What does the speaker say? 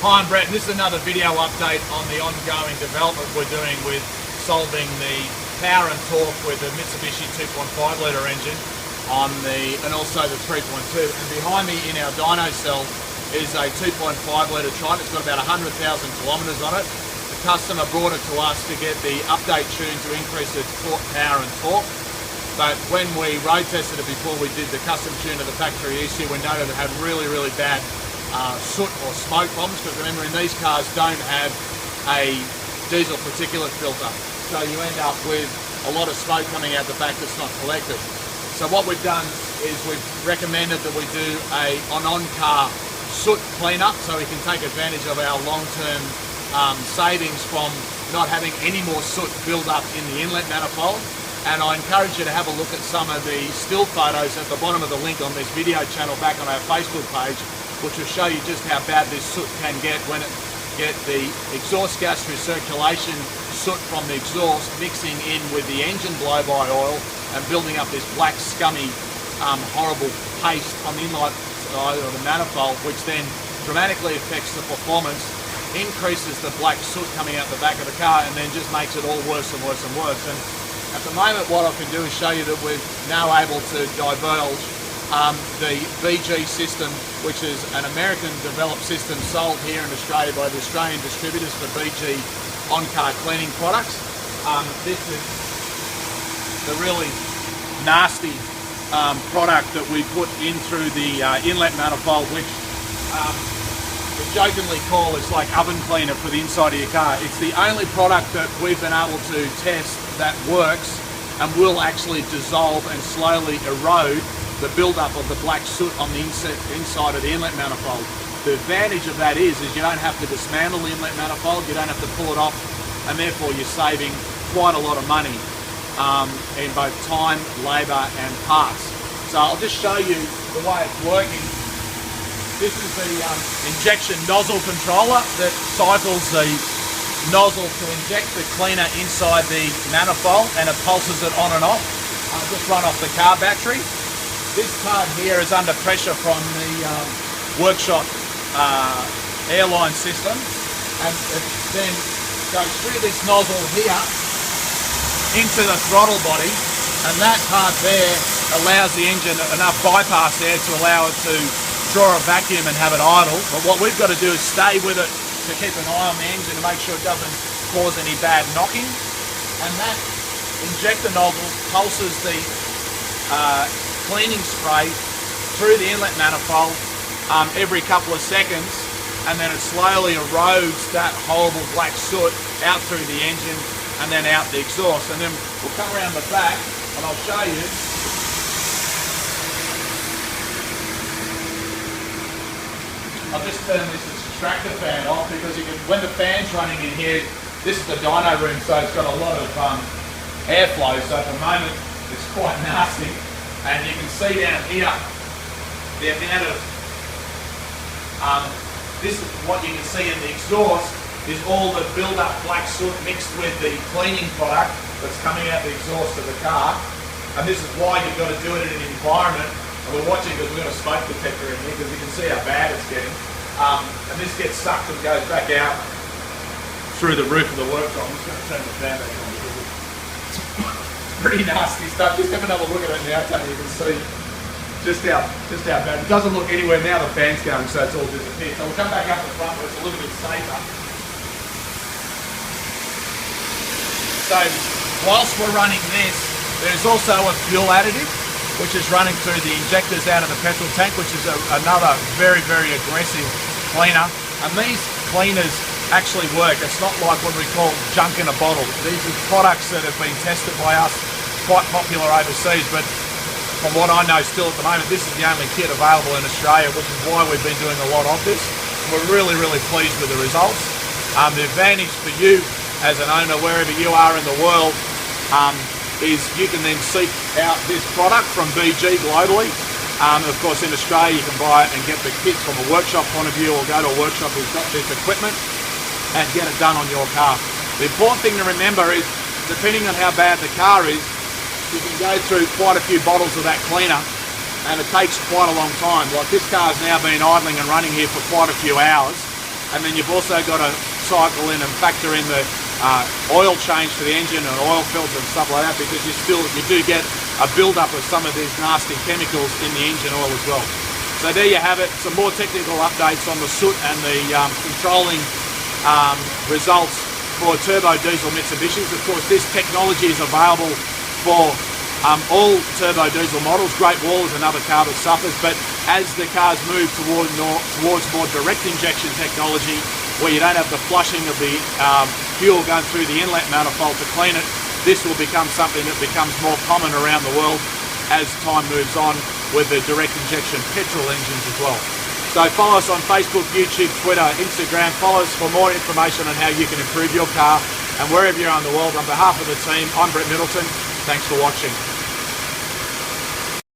Hi, I'm Brett, and this is another video update on the ongoing development we're doing with solving the power and torque with the Mitsubishi 2.5 litre engine and also the 3.2. And behind me in our dyno cell is a 2.5 litre Triton. It's got about 100,000 kilometres on it. The customer brought it to us to get the update tune to increase its power and torque. But when we road tested it before we did the custom tune of the factory issue, we noted it had really bad soot or smoke problems, because remember, in these cars don't have a diesel particulate filter, so you end up with a lot of smoke coming out the back that's not collected. So what we've done is we've recommended that we do an on-car soot cleanup, so we can take advantage of our long-term savings from not having any more soot build up in the inlet manifold. And I encourage you to have a look at some of the still photos at the bottom of the link on this video channel back on our Facebook page, which will show you just how bad this soot can get when it gets the exhaust gas through circulation, soot from the exhaust mixing in with the engine blow-by oil and building up this black, scummy, horrible paste on the inlet side of the manifold, which then dramatically affects the performance, increases the black soot coming out the back of the car, and then just makes it all worse and worse and worse. And at the moment, what I can do is show you that we're now able to divulge the BG system, which is an American-developed system sold here in Australia by the Australian distributors for BG on-car cleaning products. This is the really nasty product that we put in through the inlet manifold, which we jokingly call is like oven cleaner for the inside of your car. It's the only product that we've been able to test that works and will actually dissolve and slowly erode the build-up of the black soot on the inside of the inlet manifold. The advantage of that is you don't have to dismantle the inlet manifold, you don't have to pull it off, and therefore you're saving quite a lot of money in both time, labour and parts. So I'll just show you the way it's working. This is the injection nozzle controller that cycles the nozzle to inject the cleaner inside the manifold, and it pulses it on and off. I'll just run off the car battery. This part here is under pressure from the workshop airline system, and it then goes through this nozzle here into the throttle body, and that part there allows the engine enough bypass there to allow it to draw a vacuum and have it idle. But what we've got to do is stay with it to keep an eye on the engine to make sure it doesn't cause any bad knocking. And that injector nozzle pulses the cleaning spray through the inlet manifold every couple of seconds, and then it slowly erodes that horrible black soot out through the engine and then out the exhaust. And then we'll come around the back and I'll show you. I'll just turn this extractor fan off, because you can, when the fan's running in here, this is the dyno room, so it's got a lot of airflow, so at the moment it's quite nasty. And you can see down here the amount of, this is what you can see in the exhaust, is all the build-up black soot mixed with the cleaning product that's coming out the exhaust of the car. And this is why you've got to do it in an environment. And we're watching because we've got a smoke detector in here, because you can see how bad it's getting. And this gets sucked and goes back out through the roof of the workshop. I'm just going to turn the fan back on, because it's pretty nasty stuff. Just have another look at it now, Tony. You can see just how bad. It doesn't look anywhere now the fan's going, so it's all disappeared. So we'll come back up the front where it's a little bit safer. So whilst we're running this, there's also a fuel additive which is running through the injectors out of the petrol tank, which is another very aggressive cleaner. And these cleaners actually work. It's not like what we call junk in a bottle. These are products that have been tested by us, quite popular overseas, but from what I know still at the moment, this is the only kit available in Australia, which is why we've been doing a lot of this. We're really pleased with the results. The advantage for you as an owner, wherever you are in the world, is you can then seek out this product from BG globally. Of course, in Australia you can buy it and get the kit from a workshop point of view, or go to a workshop who's got this equipment and get it done on your car. The important thing to remember is, depending on how bad the car is, you can go through quite a few bottles of that cleaner, and it takes quite a long time. Like, this car's now been idling and running here for quite a few hours, and then you've also got to cycle in and factor in the oil change to the engine and oil filter and stuff like that, because you do get a build-up of some of these nasty chemicals in the engine oil as well. So there you have it, some more technical updates on the Soot and the controlling results for turbo diesel Mitsubishis. Of course, this technology is available for all turbo diesel models. Great Wall is another car that suffers, but as the cars move towards more direct injection technology, where you don't have the flushing of the fuel going through the inlet manifold to clean it, this will become something that becomes more common around the world as time moves on with the direct injection petrol engines as well. So follow us on Facebook, YouTube, Twitter, Instagram. Follow us for more information on how you can improve your car, and wherever you're in the world. On behalf of the team, I'm Brett Middleton. Thanks for watching.